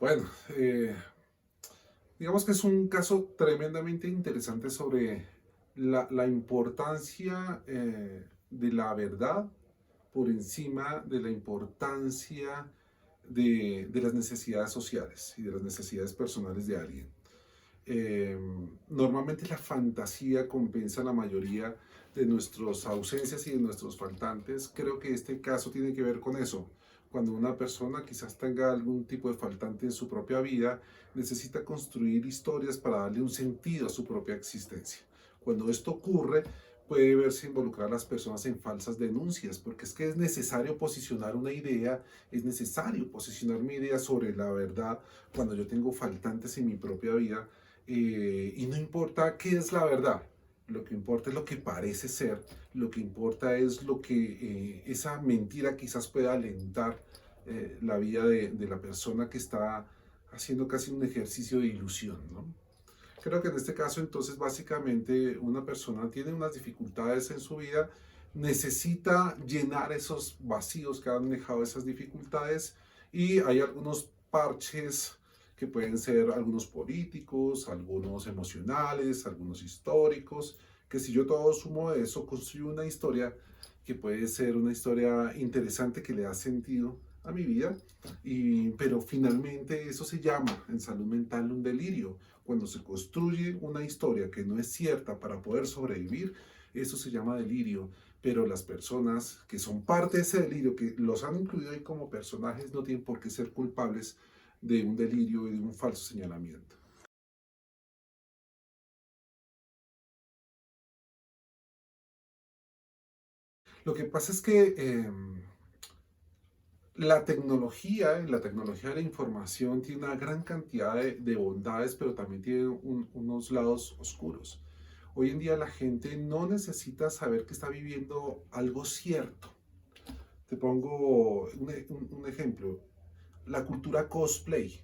Bueno, digamos que es un caso tremendamente interesante sobre la importancia de la verdad por encima de la importancia de las necesidades sociales y de las necesidades personales de alguien. Eh, Normalmente la fantasía compensa la mayoría de nuestras ausencias y de nuestros faltantes. Creo que este caso tiene que ver con eso. Cuando una persona quizás tenga algún tipo de faltante en su propia vida, necesita construir historias para darle un sentido a su propia existencia. Cuando esto ocurre, puede verse involucrar a las personas en falsas denuncias, porque es que es necesario posicionar una idea, es necesario posicionar mi idea sobre la verdad cuando yo tengo faltantes en mi propia vida, y no importa qué es la verdad, lo que importa es lo que parece ser, lo que importa es lo que esa mentira quizás pueda alentar la vida de la persona que está haciendo casi un ejercicio de ilusión, ¿no? Creo que en este caso entonces básicamente una persona tiene unas dificultades en su vida, necesita llenar esos vacíos que han dejado esas dificultades y hay algunos parches que pueden ser algunos políticos, algunos emocionales, algunos históricos, que si yo todo sumo de eso construyo una historia que puede ser una historia interesante que le da sentido a mi vida, pero finalmente eso se llama en salud mental un delirio. Cuando se construye una historia que no es cierta para poder sobrevivir, eso se llama delirio. Pero las personas que son parte de ese delirio, que los han incluido ahí como personajes, no tienen por qué ser culpables de un delirio y de un falso señalamiento. Lo que pasa es que la tecnología de la información tiene una gran cantidad de bondades, pero también tiene unos lados oscuros. Hoy en día la gente no necesita saber que está viviendo algo cierto. Te pongo un ejemplo, la cultura cosplay.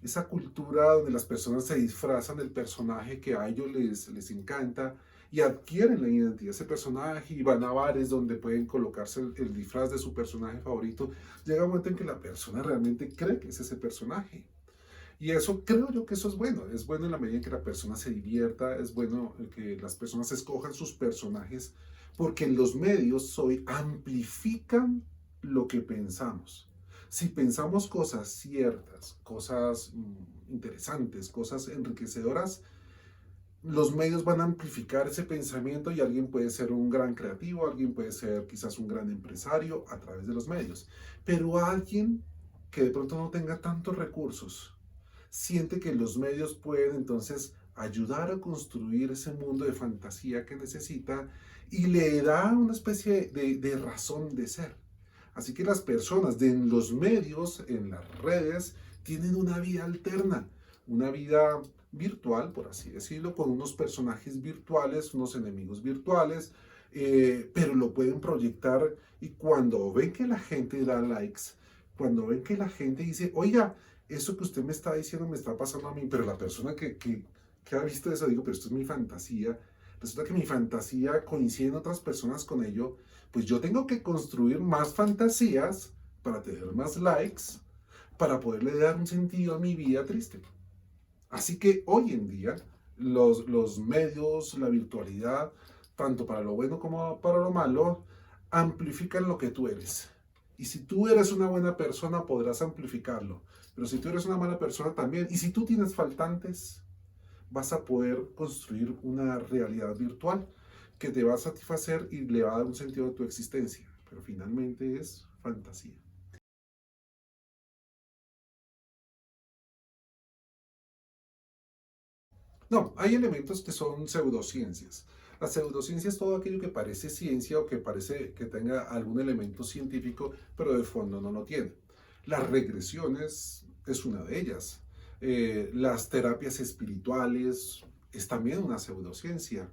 Esa cultura donde las personas se disfrazan del personaje que a ellos les encanta y adquieren la identidad de ese personaje y van a bares donde pueden colocarse el disfraz de su personaje favorito. Llega un momento en que la persona realmente cree que es ese personaje. Y eso creo yo que eso es bueno en la medida en que la persona se divierta, es bueno que las personas escojan sus personajes, porque los medios hoy amplifican lo que pensamos. Si pensamos cosas ciertas, cosas interesantes, cosas enriquecedoras, los medios van a amplificar ese pensamiento y alguien puede ser un gran creativo, alguien puede ser quizás un gran empresario a través de los medios. Pero alguien que de pronto no tenga tantos recursos, siente que los medios pueden entonces ayudar a construir ese mundo de fantasía que necesita y le da una especie de razón de ser. Así que las personas de los medios, en las redes, tienen una vida alterna, una vida virtual, por así decirlo, con unos personajes virtuales, unos enemigos virtuales, pero lo pueden proyectar y cuando ven que la gente da likes, cuando ven que la gente dice, oiga, eso que usted me está diciendo me está pasando a mí, pero la persona que ha visto eso, digo, pero esto es mi fantasía, resulta que mi fantasía coincide en otras personas con ello, pues yo tengo que construir más fantasías para tener más likes, para poderle dar un sentido a mi vida triste. Así que hoy en día los medios, la virtualidad, tanto para lo bueno como para lo malo, amplifican lo que tú eres. Y si tú eres una buena persona, podrás amplificarlo. Pero si tú eres una mala persona también, y si tú tienes faltantes, vas a poder construir una realidad virtual que te va a satisfacer y le va a dar un sentido a tu existencia. Pero finalmente es fantasía. No, hay elementos que son pseudociencias. La pseudociencia es todo aquello que parece ciencia o que parece que tenga algún elemento científico, pero de fondo no lo tiene. Las regresiones es una de ellas. Las terapias espirituales es también una pseudociencia.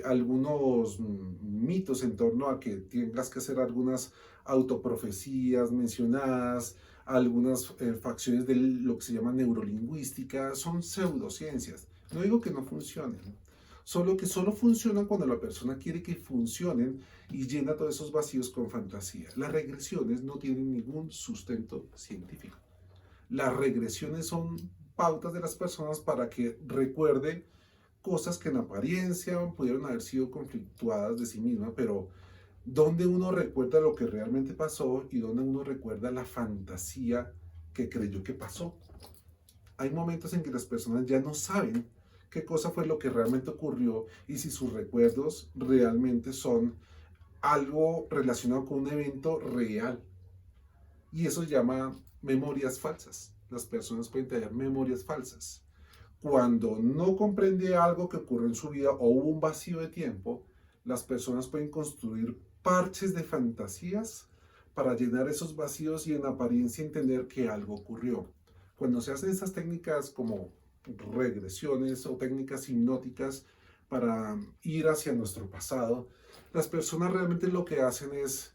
Algunos mitos en torno a que tengas que hacer algunas autoprofecías mencionadas, algunas facciones de lo que se llama neurolingüística, son pseudociencias. No digo que no funcionen, solo que solo funcionan cuando la persona quiere que funcionen y llena todos esos vacíos con fantasía. Las regresiones no tienen ningún sustento científico. Las regresiones son pautas de las personas para que recuerde cosas que en apariencia pudieron haber sido conflictuadas de sí misma, pero donde uno recuerda lo que realmente pasó y donde uno recuerda la fantasía que creyó que pasó. Hay momentos en que las personas ya no saben qué cosa fue lo que realmente ocurrió y si sus recuerdos realmente son algo relacionado con un evento real. Y eso se llama memorias falsas. Las personas pueden tener memorias falsas. Cuando no comprende algo que ocurrió en su vida o hubo un vacío de tiempo, las personas pueden construir parches de fantasías para llenar esos vacíos y en apariencia entender que algo ocurrió. Cuando se hacen estas técnicas como regresiones o técnicas hipnóticas para ir hacia nuestro pasado, las personas realmente lo que hacen es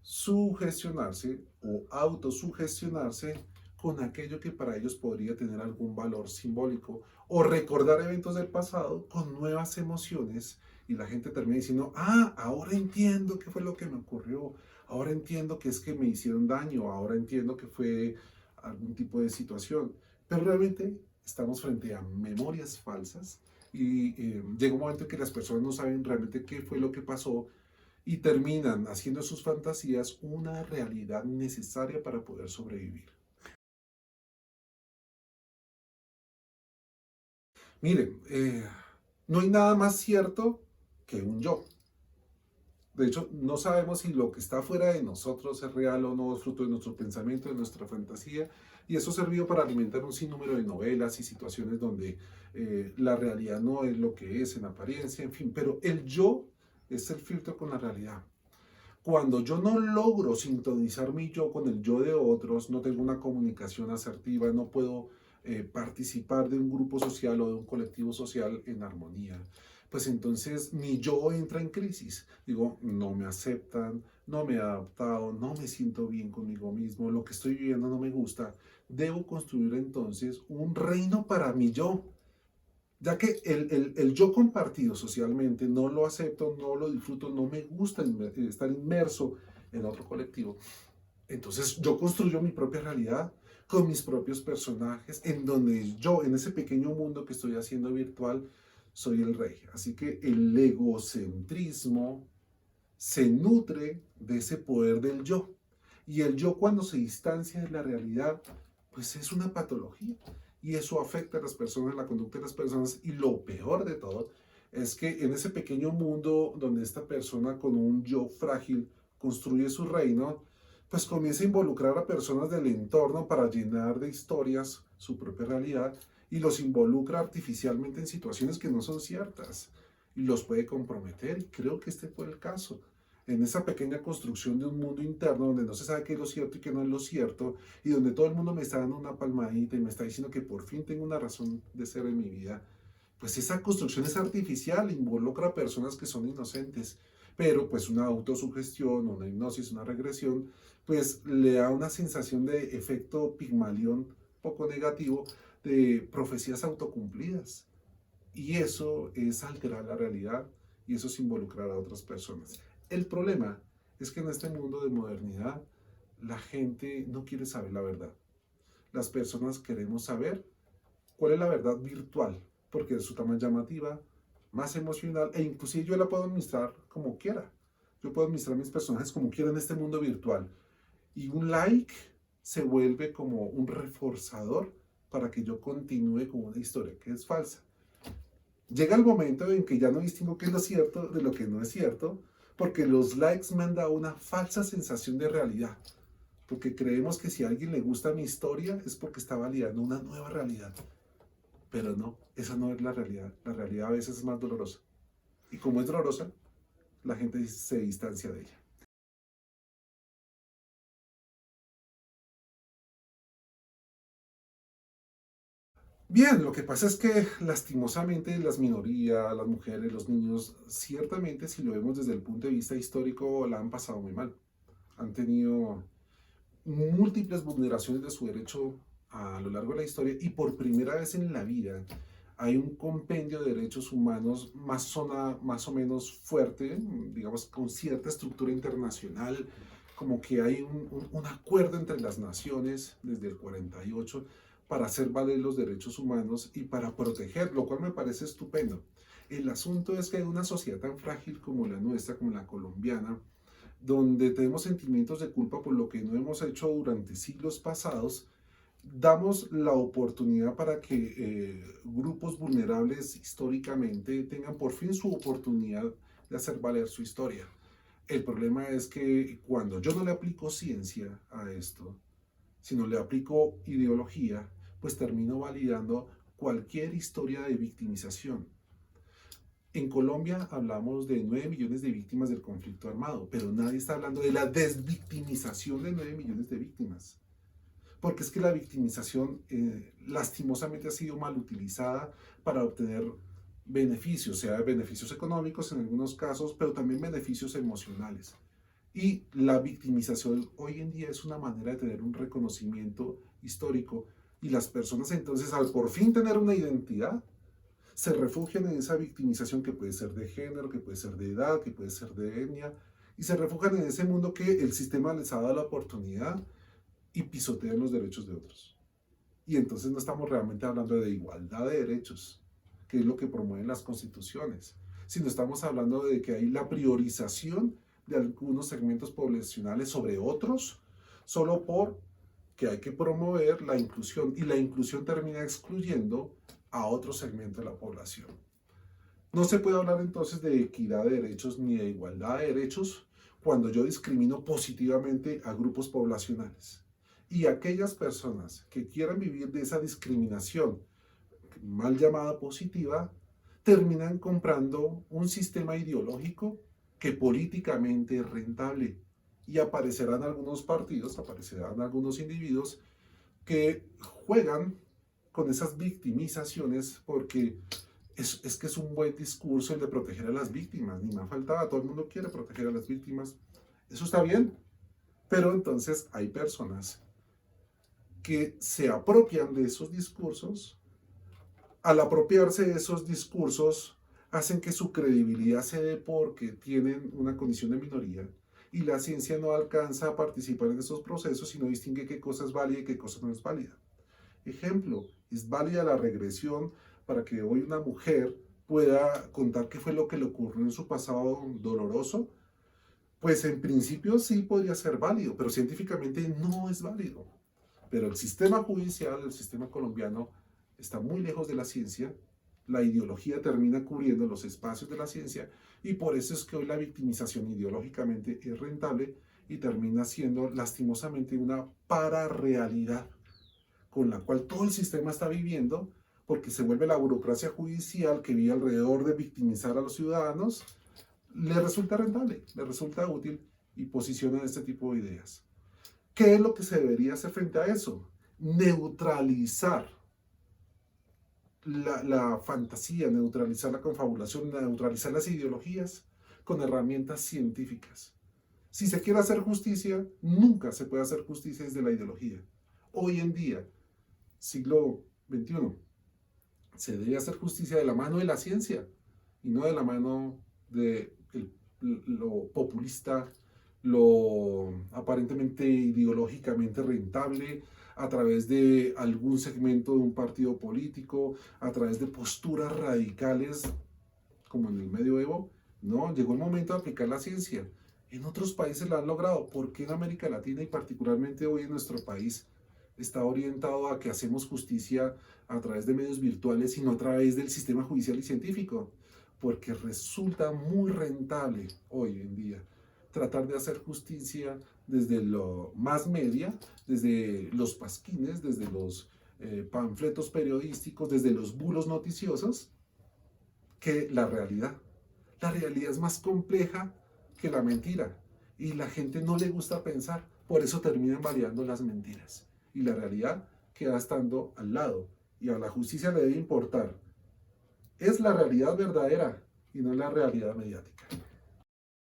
sugestionarse o autosugestionarse con aquello que para ellos podría tener algún valor simbólico o recordar eventos del pasado con nuevas emociones y la gente termina diciendo, ah, ahora entiendo qué fue lo que me ocurrió, ahora entiendo que es que me hicieron daño, ahora entiendo que fue algún tipo de situación, pero realmente estamos frente a memorias falsas y llega un momento en que las personas no saben realmente qué fue lo que pasó y terminan haciendo sus fantasías una realidad necesaria para poder sobrevivir. Miren, no hay nada más cierto que un yo. De hecho, no sabemos si lo que está fuera de nosotros es real o no, es fruto de nuestro pensamiento, de nuestra fantasía, y eso ha servido para alimentar un sinnúmero de novelas y situaciones donde la realidad no es lo que es en apariencia, en fin, pero el yo es el filtro con la realidad. Cuando yo no logro sintonizar mi yo con el yo de otros, no tengo una comunicación asertiva, no puedo participar de un grupo social o de un colectivo social en armonía, pues entonces mi yo entra en crisis. Digo, no me aceptan, no me he adaptado, no me siento bien conmigo mismo, lo que estoy viviendo no me gusta. Debo construir entonces un reino para mi yo, ya que el yo compartido socialmente no lo acepto, no lo disfruto, no me gusta estar inmerso en otro colectivo. Entonces yo construyo mi propia realidad con mis propios personajes, en donde yo, en ese pequeño mundo que estoy haciendo virtual, soy el rey. Así que el egocentrismo se nutre de ese poder del yo. Y el yo cuando se distancia de la realidad, pues es una patología. Y eso afecta a las personas, la conducta de las personas. Y lo peor de todo es que en ese pequeño mundo donde esta persona con un yo frágil construye su reino, pues comienza a involucrar a personas del entorno para llenar de historias su propia realidad y los involucra artificialmente en situaciones que no son ciertas y los puede comprometer. Y creo que este fue el caso. En esa pequeña construcción de un mundo interno donde no se sabe qué es lo cierto y qué no es lo cierto, y donde todo el mundo me está dando una palmadita y me está diciendo que por fin tengo una razón de ser en mi vida, pues esa construcción es artificial, involucra a personas que son inocentes, pero pues una autosugestión, una hipnosis, una regresión, pues le da una sensación de efecto Pigmalión poco negativo, de profecías autocumplidas. Y eso es alterar la realidad y eso es involucrar a otras personas. El problema es que en este mundo de modernidad la gente no quiere saber la verdad. Las personas queremos saber cuál es la verdad virtual, porque resulta más llamativa, más emocional e inclusive yo la puedo administrar como quiera. Yo puedo administrar mis personajes como quiera en este mundo virtual. Y un like se vuelve como un reforzador para que yo continúe con una historia que es falsa. Llega el momento en que ya no distingo qué es lo cierto de lo que no es cierto, porque los likes me han dado una falsa sensación de realidad. Porque creemos que si a alguien le gusta mi historia es porque está validando una nueva realidad. Pero no, esa no es la realidad. La realidad a veces es más dolorosa. Y como es dolorosa, la gente se distancia de ella. Bien, lo que pasa es que lastimosamente las minorías, las mujeres, los niños, ciertamente si lo vemos desde el punto de vista histórico, la han pasado muy mal. Han tenido múltiples vulneraciones de su derecho a lo largo de la historia y por primera vez en la vida hay un compendio de derechos humanos más o menos fuerte, digamos, con cierta estructura internacional, como que hay un acuerdo entre las naciones desde el 48 para hacer valer los derechos humanos y para proteger, lo cual me parece estupendo. El asunto es que hay una sociedad tan frágil como la nuestra, como la colombiana, donde tenemos sentimientos de culpa por lo que no hemos hecho durante siglos pasados, damos la oportunidad para que grupos vulnerables históricamente tengan por fin su oportunidad de hacer valer su historia. El problema es que cuando yo no le aplico ciencia a esto, sino le aplico ideología, pues termino validando cualquier historia de victimización. En Colombia hablamos de 9 millones de víctimas del conflicto armado, pero nadie está hablando de la desvictimización de 9 millones de víctimas. Porque es que la victimización lastimosamente ha sido mal utilizada para obtener beneficios, sea beneficios económicos en algunos casos, pero también beneficios emocionales. Y la victimización hoy en día es una manera de tener un reconocimiento histórico y las personas entonces al por fin tener una identidad, se refugian en esa victimización que puede ser de género, que puede ser de edad, que puede ser de etnia, y se refugian en ese mundo que el sistema les ha dado la oportunidad y pisotean los derechos de otros. Y entonces no estamos realmente hablando de igualdad de derechos, que es lo que promueven las constituciones, sino estamos hablando de que hay la priorización de algunos segmentos poblacionales sobre otros, solo por que hay que promover la inclusión, y la inclusión termina excluyendo a otro segmento de la población. No se puede hablar entonces de equidad de derechos ni de igualdad de derechos cuando yo discrimino positivamente a grupos poblacionales. Y aquellas personas que quieran vivir de esa discriminación, mal llamada positiva, terminan comprando un sistema ideológico que políticamente es rentable. Y aparecerán algunos partidos, aparecerán algunos individuos que juegan con esas victimizaciones porque es que es un buen discurso el de proteger a las víctimas. Ni más faltaba, todo el mundo quiere proteger a las víctimas. Eso está bien, pero entonces hay personas que se apropian de esos discursos. Al apropiarse de esos discursos, hacen que su credibilidad se dé porque tienen una condición de minoría y la ciencia no alcanza a participar en esos procesos y no distingue qué cosa es válida y qué cosa no es válida. Ejemplo, ¿es válida la regresión para que hoy una mujer pueda contar qué fue lo que le ocurrió en su pasado doloroso? Pues en principio sí podría ser válido, pero científicamente no es válido. Pero el sistema judicial, el sistema colombiano, está muy lejos de la ciencia, la ideología termina cubriendo los espacios de la ciencia y por eso es que hoy la victimización ideológicamente es rentable y termina siendo lastimosamente una pararealidad con la cual todo el sistema está viviendo porque se vuelve la burocracia judicial que vive alrededor de victimizar a los ciudadanos, le resulta rentable, le resulta útil y posiciona este tipo de ideas. ¿Qué es lo que se debería hacer frente a eso? Neutralizar la fantasía, neutralizar la confabulación, neutralizar las ideologías con herramientas científicas. Si se quiere hacer justicia, nunca se puede hacer justicia desde la ideología. Hoy en día, siglo XXI, se debe hacer justicia de la mano de la ciencia y no de la mano de lo populista, lo aparentemente ideológicamente rentable, a través de algún segmento de un partido político, a través de posturas radicales, como en el medioevo. No, llegó el momento de aplicar la ciencia. En otros países la han logrado. ¿Por qué en América Latina y particularmente hoy en nuestro país está orientado a que hacemos justicia a través de medios virtuales y no a través del sistema judicial y científico? Porque resulta muy rentable hoy en día tratar de hacer justicia desde lo más media, desde los pasquines, desde los panfletos periodísticos, desde los bulos noticiosos, que la realidad. La realidad es más compleja que la mentira y la gente no le gusta pensar, por eso terminan variando las mentiras y la realidad queda estando al lado y a la justicia le debe importar. Es la realidad verdadera y no la realidad mediática.